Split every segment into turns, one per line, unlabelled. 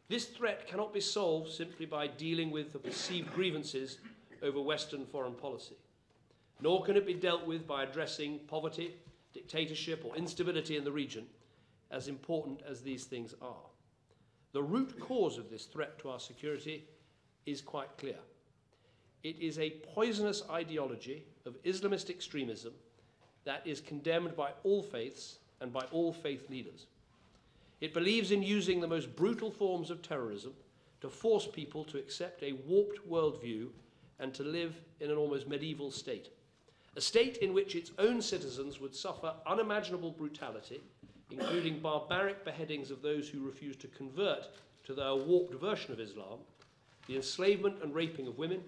This threat cannot be solved simply by dealing with the perceived grievances over Western foreign policy, nor can it be dealt with by addressing poverty, dictatorship, or instability in the region, as important as these things are. The root cause of this threat to our security is quite clear. It is a poisonous ideology of Islamist extremism that is condemned by all faiths and by all faith leaders. It believes in using the most brutal forms of terrorism to force people to accept a warped worldview and to live in an almost medieval state. A state in which its own citizens would suffer unimaginable brutality, including barbaric beheadings of those who refuse to convert to their warped version of Islam, the enslavement and raping of women,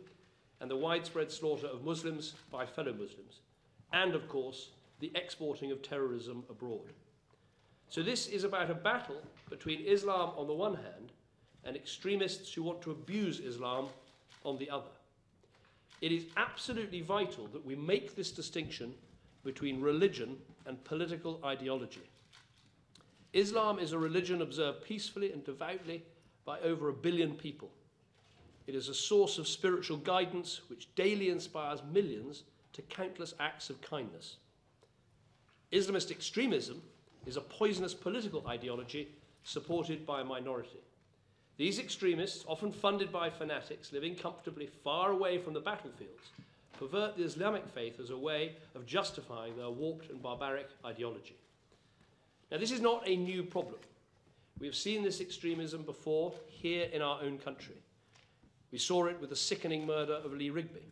and the widespread slaughter of Muslims by fellow Muslims, and, of course, the exporting of terrorism abroad. So this is about a battle between Islam on the one hand and extremists who want to abuse Islam on the other. It is absolutely vital that we make this distinction between religion and political ideology. Islam is a religion observed peacefully and devoutly by over 1 billion people. It is a source of spiritual guidance which daily inspires millions to countless acts of kindness. Islamist extremism is a poisonous political ideology supported by a minority. These extremists, often funded by fanatics living comfortably far away from the battlefields, pervert the Islamic faith as a way of justifying their warped and barbaric ideology. Now, this is not a new problem. We have seen this extremism before here in our own country. We saw it with the sickening murder of Lee Rigby,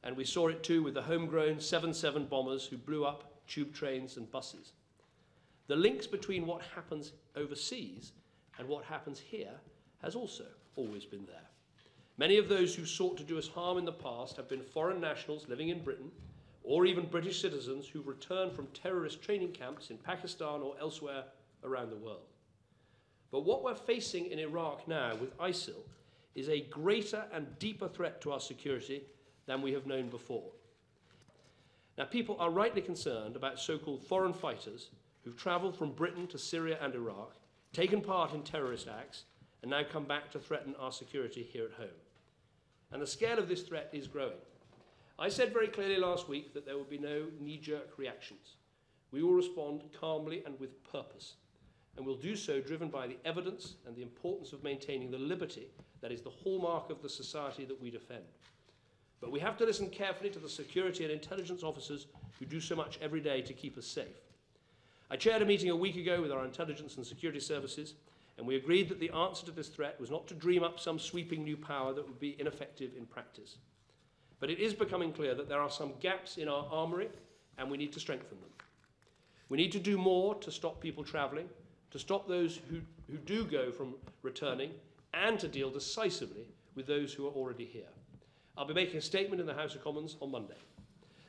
and we saw it too with the homegrown 7/7 bombers who blew up tube trains and buses. The links between what happens overseas and what happens here has also always been there. Many of those who sought to do us harm in the past have been foreign nationals living in Britain, or even British citizens who returned from terrorist training camps in Pakistan or elsewhere around the world. But what we're facing in Iraq now with ISIL is a greater and deeper threat to our security than we have known before. Now, people are rightly concerned about so-called foreign fighters who've travelled from Britain to Syria and Iraq, taken part in terrorist acts, and now come back to threaten our security here at home. And the scale of this threat is growing. I said very clearly last week that there will be no knee-jerk reactions. We will respond calmly and with purpose, and will do so driven by the evidence and the importance of maintaining the liberty that is the hallmark of the society that we defend. But we have to listen carefully to the security and intelligence officers who do so much every day to keep us safe. I chaired a meeting a week ago with our intelligence and security services, and we agreed that the answer to this threat was not to dream up some sweeping new power that would be ineffective in practice. But it is becoming clear that there are some gaps in our armoury, and we need to strengthen them. We need to do more to stop people travelling, to stop those who do go from returning, and to deal decisively with those who are already here. I'll be making a statement in the House of Commons on Monday.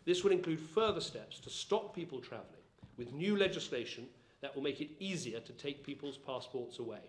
This will include further steps to stop people travelling with new legislation that will make it easier to take people's passports away.